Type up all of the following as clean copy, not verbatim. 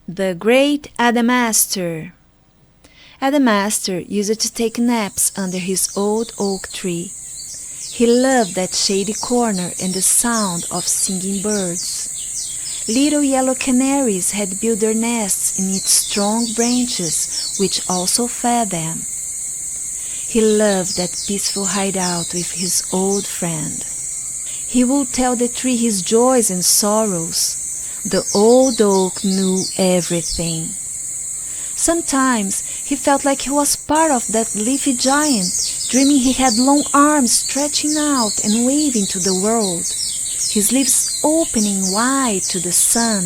The Great Adamastor. Adamastor used to take naps under his old oak tree. He loved that shady corner and the sound of singing birds. Little yellow canaries had built their nests in its strong branches, which also fed them. He loved that peaceful hideout with his old friend. He would tell the tree his joys and sorrows. The old oak knew everything. Sometimes he felt like he was part of that leafy giant, dreaming he had long arms stretching out and waving to the world, his leaves opening wide to the sun.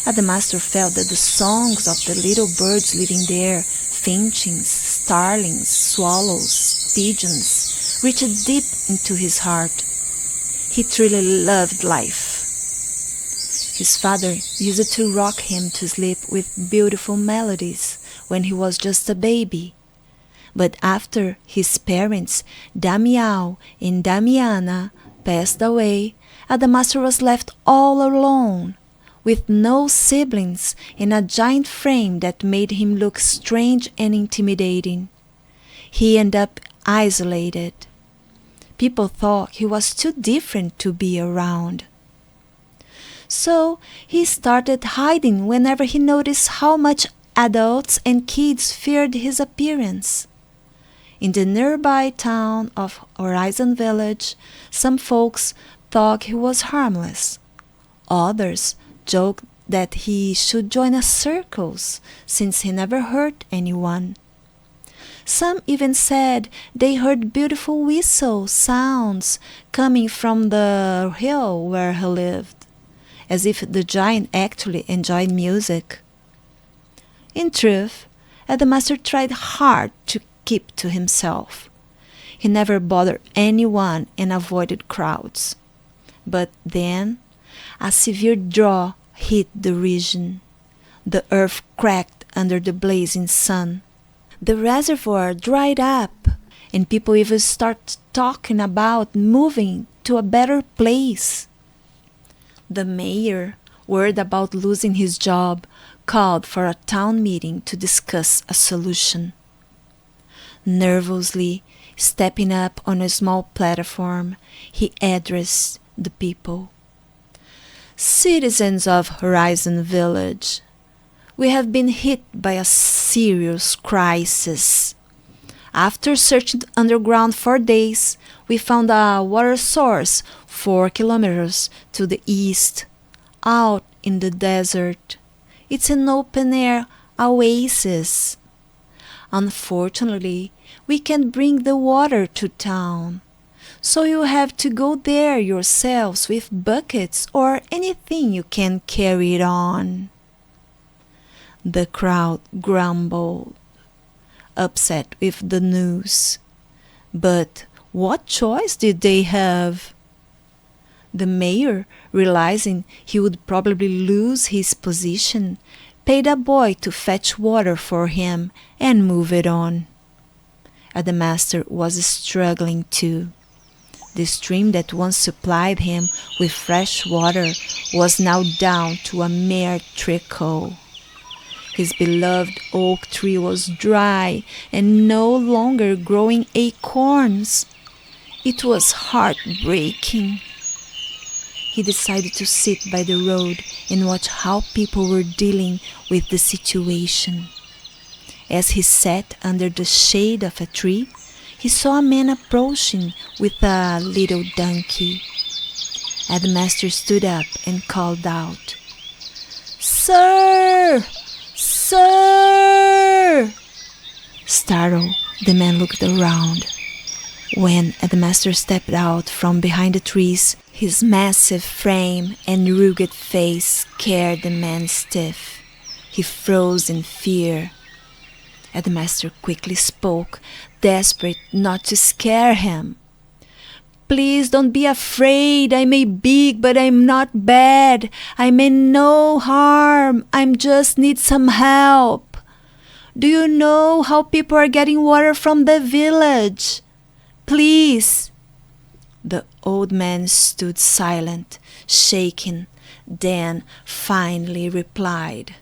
Adamastor felt that the songs of the little birds living there, finchings, starlings, swallows, pigeons, reached deep into his heart. He truly loved life. His father used to rock him to sleep with beautiful melodies when he was just a baby. But after his parents, Damião and Damiana, passed away, Adamastor was left all alone, with no siblings and a giant frame that made him look strange and intimidating. He ended up isolated. People thought he was too different to be around. So he started hiding whenever he noticed how much adults and kids feared his appearance. In the nearby town of Horizon Village, some folks thought he was harmless. Others joked that he should join a circus since he never hurt anyone. Some even said they heard beautiful whistle sounds coming from the hill where he lived, as if the giant actually enjoyed music. In truth, Adamastor tried hard to keep to himself. He never bothered anyone and avoided crowds. But then, a severe drought hit the region. The earth cracked under the blazing sun. The reservoir dried up, and people even started talking about moving to a better place. The mayor, worried about losing his job, called for a town meeting to discuss a solution. Nervously, stepping up on a small platform, he addressed the people. "Citizens of Horizon Village, we have been hit by a serious crisis. After searching underground for days, we found a water source 4 kilometers to the east, out in the desert. It's an open-air oasis. Unfortunately, we can't bring the water to town, so you have to go there yourselves with buckets or anything you can carry it on." The crowd grumbled, upset with the news. But what choice did they have? The mayor, realizing he would probably lose his position, paid a boy to fetch water for him and move it on. Adamastor was struggling too. The stream that once supplied him with fresh water was now down to a mere trickle. His beloved oak tree was dry and no longer growing acorns. It was heartbreaking. He decided to sit by the road and watch how people were dealing with the situation. As he sat under the shade of a tree, he saw a man approaching with a little donkey. Adamastor stood up and called out, "Sir! Sir!" Startled, the man looked around. When Adamastor stepped out from behind the trees, his massive frame and rugged face scared the man stiff. He froze in fear. Adamastor quickly spoke, desperate not to scare him. "Please don't be afraid. I may be big, but I'm not bad. I mean no harm. I just need some help. Do you know how people are getting water from the village? Please." The old man stood silent, shaking, then finally replied,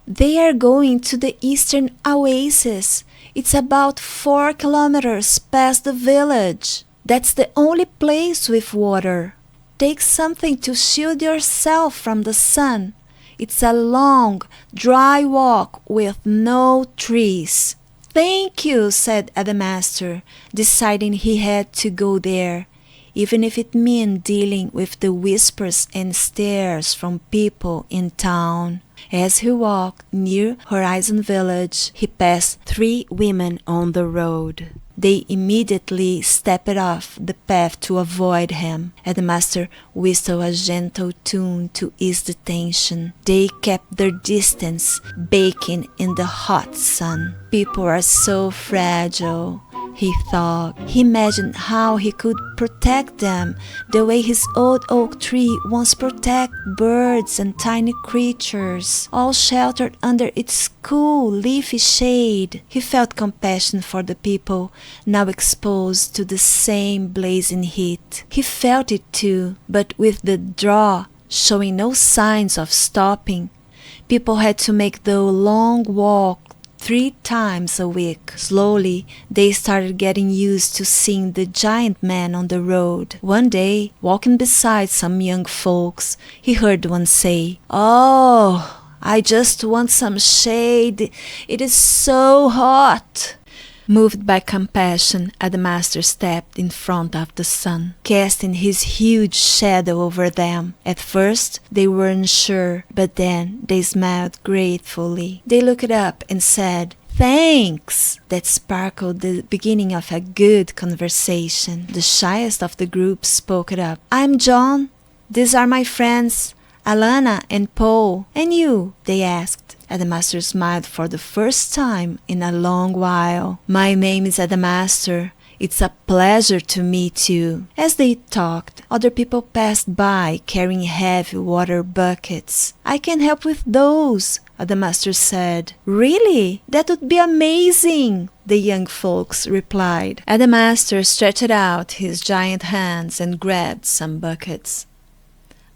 "They are going to the eastern oasis. It's about 4 kilometers past the village. That's the only place with water. Take something to shield yourself from the sun. It's a long, dry walk with no trees." "Thank you," said Adamastor, deciding he had to go there, even if it meant dealing with the whispers and stares from people in town. As he walked near Horizon Village, he passed 3 women on the road. They immediately stepped off the path to avoid him. Adamastor whistled a gentle tune to ease the tension. They kept their distance, baking in the hot sun. People are so fragile, he thought. He imagined how he could protect them, the way his old oak tree once protected birds and tiny creatures, all sheltered under its cool, leafy shade. He felt compassion for the people, now exposed to the same blazing heat. He felt it too, but with the draw showing no signs of stopping, people had to make the long walk 3 times a week. Slowly, they started getting used to seeing the giant man on the road. One day, walking beside some young folks, he heard one say, "Oh, I just want some shade. It is so hot." Moved by compassion, Adamastor stepped in front of the sun, casting his huge shadow over them. At first, they were unsure, but then they smiled gratefully. They looked up and said, "Thanks!" That sparkled the beginning of a good conversation. The shyest of the group spoke up. "I'm John. These are my friends, Alana and Paul. And you?" they asked. Adamastor smiled for the first time in a long while. "My name is Adamastor. It's a pleasure to meet you." As they talked, other people passed by carrying heavy water buckets. "I can help with those," Adamastor said. "Really? That would be amazing," the young folks replied. Adamastor stretched out his giant hands and grabbed some buckets.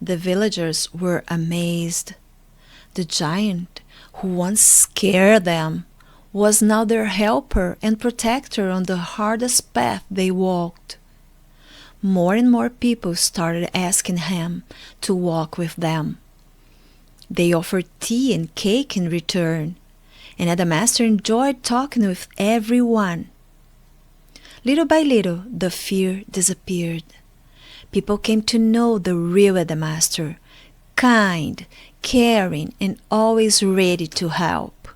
The villagers were amazed. The giant, who once scared them, was now their helper and protector on the hardest path they walked. More and more people started asking him to walk with them. They offered tea and cake in return, and Adamastor enjoyed talking with everyone. Little by little, the fear disappeared. People came to know the real Adamastor, kind, caring, and always ready to help.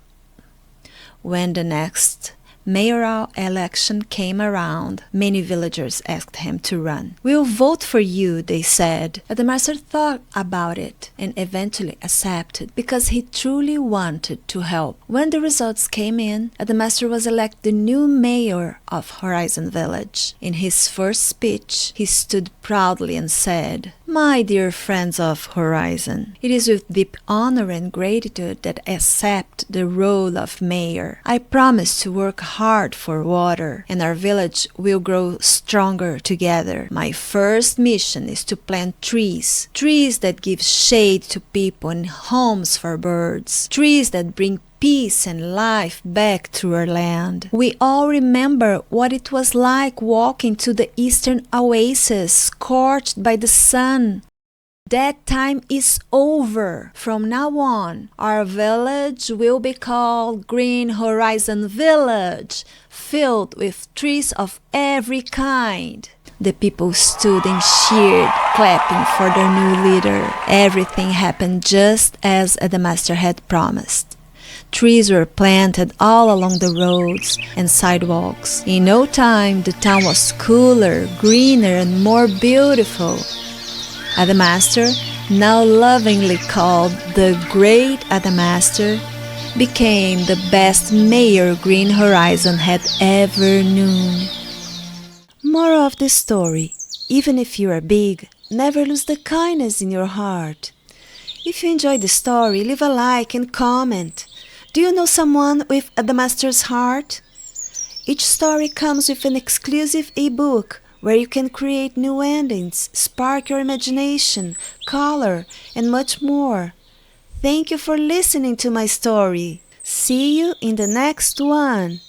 When the next mayoral election came around, many villagers asked him to run. "We'll vote for you," they said. Adamastor thought about it and eventually accepted because he truly wanted to help. When the results came in, Adamastor was elected the new mayor of Horizon Village. In his first speech, he stood proudly and said, "My dear friends of Horizon, it is with deep honor and gratitude that I accept the role of mayor. I promise to work hard for water, and our village will grow stronger together. My first mission is to plant trees, trees that give shade to people and homes for birds, trees that bring peace and life back to our land. We all remember what it was like walking to the eastern oasis, scorched by the sun. That time is over. From now on, our village will be called Green Horizon Village, filled with trees of every kind." The people stood and cheered, clapping for their new leader. Everything happened just as Adamastor had promised. Trees were planted all along the roads and sidewalks. In no time, the town was cooler, greener, and more beautiful. Adamastor, now lovingly called the Great Adamastor, became the best mayor Green Horizon had ever known. Moral of the story: even if you are big, never lose the kindness in your heart. If you enjoyed the story, leave a like and comment. Do you know someone with Adamastor's heart? Each story comes with an exclusive ebook where you can create new endings, spark your imagination, color, and much more. Thank you for listening to my story. See you in the next one.